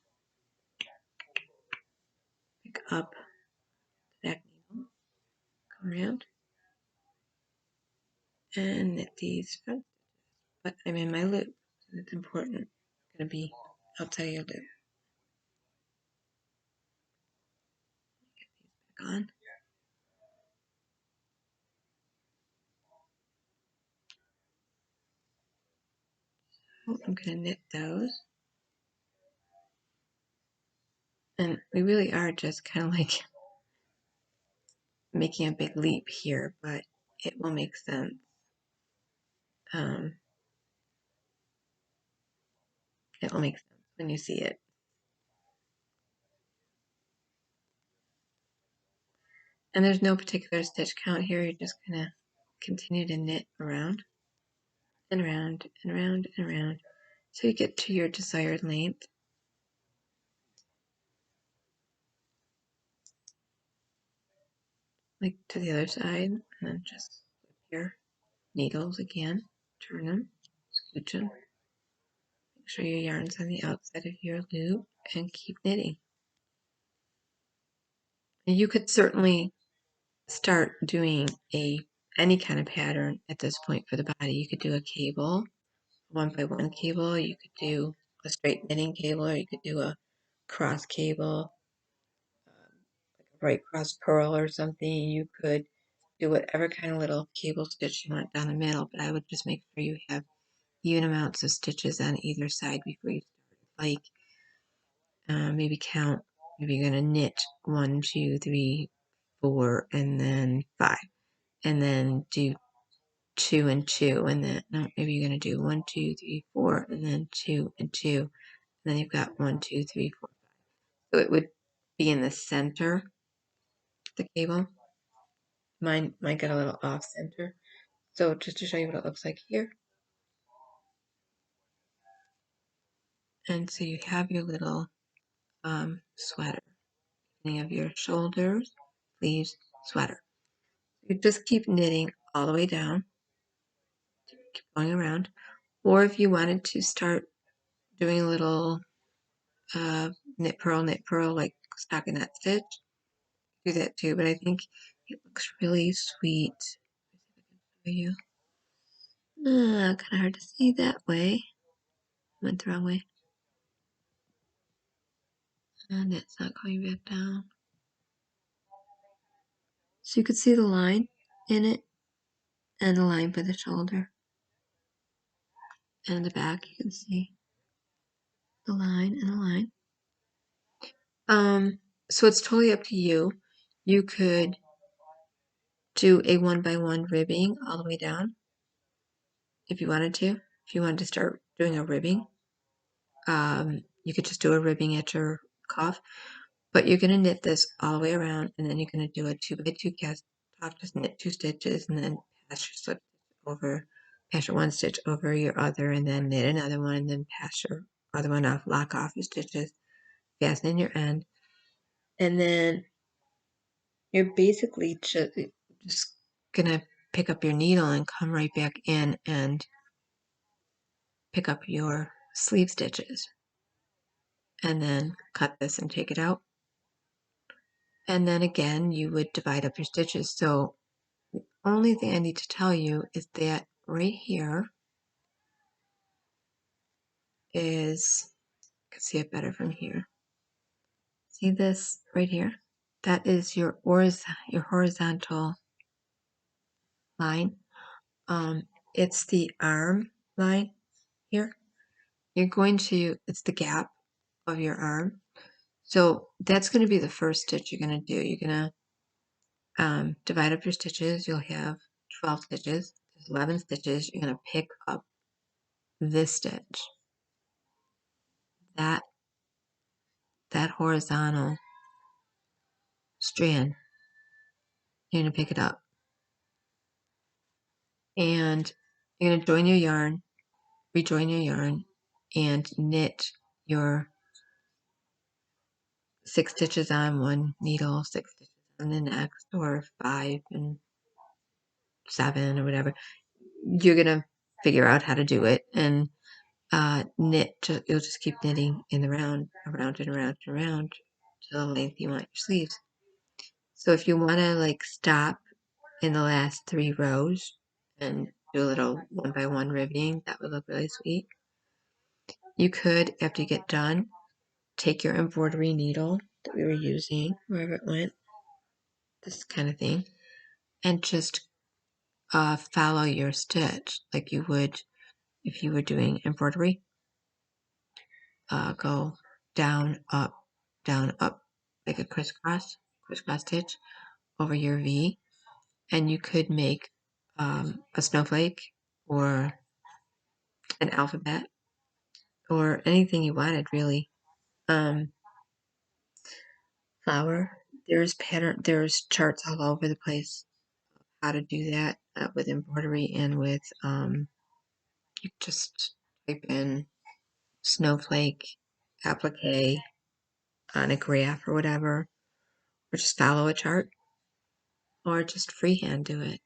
pick up the back needle, come around, and knit these front. But I'm in my loop, so that's important. It's going to be outside your loop. Get these back on. So I'm going to knit those. And we really are just kind of like making a big leap here, but it will make sense. It will make sense when you see it. And there's no particular stitch count here. You're just going to continue to knit around and around and around and around so you get to your desired length. Like to the other side, and then just flip your needles again, turn them, scooch them. Make sure your yarn's on the outside of your loop and keep knitting. And you could certainly start doing any kind of pattern at this point for the body. You could do a cable, 1x1 cable, you could do a straight knitting cable, or you could do a cross cable, like a right cross purl or something. You could do whatever kind of little cable stitch you want down the middle, but I would just make sure you have even amounts of stitches on either side before you start. Like maybe count, maybe you're going to knit 1, 2, 3, 4, and then 5, and then do 2 and 2, and then no, maybe you're going to do 1, 2, 3, 4, and then 2 and 2, and then you've got 1, 2, 3, 4, 5. So it would be in the center, the cable. Mine got a little off center. So just to show you what it looks like here. And so you have your little sweater. Beginning of your shoulders, sleeves, sweater. You just keep knitting all the way down. Keep going around. Or if you wanted to start doing a little knit, purl, like stockinette stitch, do that too. But I think it looks really sweet. For you. Kind of hard to see that way. Went the wrong way. And it's not going back down. So you could see the line in it, and the line by the shoulder. And the back, you can see the line and the line. So it's totally up to you. You could do a 1x1 ribbing all the way down if you wanted to. If you wanted to start doing a ribbing, you could just do a ribbing at your cuff. But you're going to knit this all the way around, and then you're going to do a 2x2 cast off, just knit 2 stitches, and then pass your slip over, pass your 1 stitch over your other, and then knit another one, and then pass your other one off, lock off your stitches, fasten in your end, and then you're basically just gonna pick up your needle and come right back in and pick up your sleeve stitches, and then cut this and take it out. And then again, you would divide up your stitches. So the only thing I need to tell you is that right here is, you can see it better from here. See this right here? That is your horizontal line. It's the arm line here. You're going to, it's the gap of your arm. So that's going to be the first stitch you're going to do. You're going to divide up your stitches. You'll have 12 stitches. There's 11 stitches. You're going to pick up this stitch. That horizontal strand. You're going to pick it up. And you're going to join your yarn rejoin your yarn and knit your 6 stitches on one needle, 6 stitches on the next, or 5 and 7 or whatever. You're gonna figure out how to do it and knit. You'll just keep knitting in the round, around and around and around to the length you want your sleeves. So if you want to like stop in the last 3 rows and do a little 1 by 1 riveting, that would look really sweet. You could, after you get done, take your embroidery needle that we were using, wherever it went, this kind of thing, and just follow your stitch like you would if you were doing embroidery. Go down, up, like a crisscross stitch over your V, and you could make a snowflake or an alphabet or anything you wanted, really. Flower. There's charts all over the place how to do that with embroidery and with you just type in snowflake applique on a graph or whatever, or just follow a chart, or just freehand do it.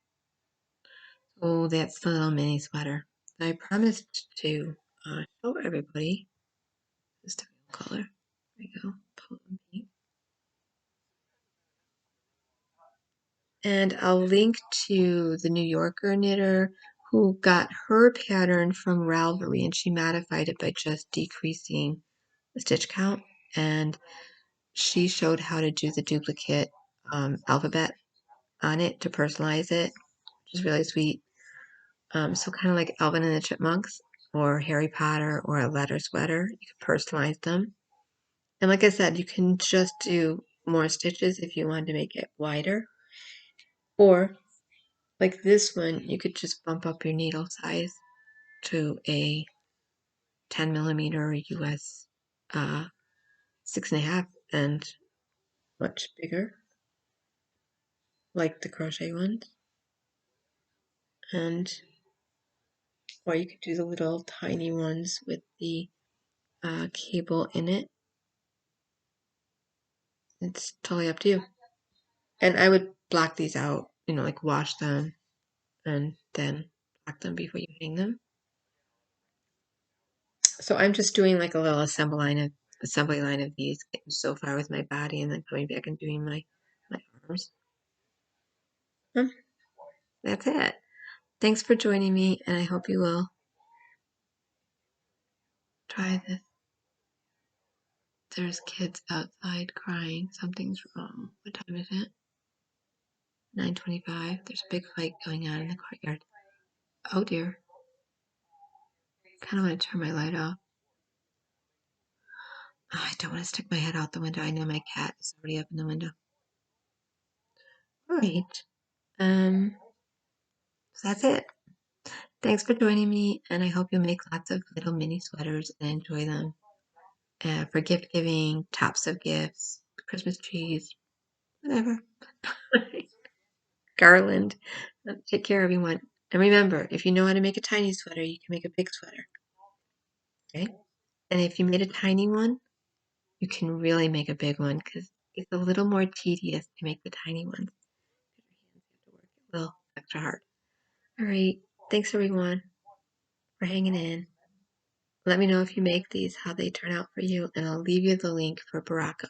Oh, that's the little mini sweater. I promised to show everybody this different color. There we go. And I'll link to the New Yorker knitter who got her pattern from Ravelry, and she modified it by just decreasing the stitch count, and she showed how to do the duplicate alphabet on it to personalize it, which is really sweet. So kind of like Alvin and the Chipmunks or Harry Potter or a letter sweater, you can personalize them. And like I said, you can just do more stitches if you wanted to make it wider, or like this one, you could just bump up your needle size to a 10 millimeter US 6.5 and much bigger, like the crochet ones. And or you could do the little tiny ones with the cable in it. It's totally up to you. And I would block these out, like wash them and then block them before you hang them. So I'm just doing like a little assembly line of these, getting so far with my body and then coming back and doing my arms. That's it. Thanks for joining me, and I hope you will try this. There's kids outside crying. Something's wrong. What time is it? 9:25. There's a big fight going on in the courtyard. Oh dear. Kind of want to turn my light off. Oh, I don't want to stick my head out the window. I know my cat is already up in the window. All right. So that's it. Thanks for joining me, and I hope you make lots of little mini sweaters and enjoy them for gift giving, tops of gifts, Christmas trees, whatever. Garland. Take care, everyone. And remember, if you know how to make a tiny sweater, you can make a big sweater. Okay? And if you made a tiny one, you can really make a big one because it's a little more tedious to make the tiny ones. Your hands have to work a little extra hard. All right. Thanks, everyone, for hanging in. Let me know if you make these, how they turn out for you, and I'll leave you the link for Baraka.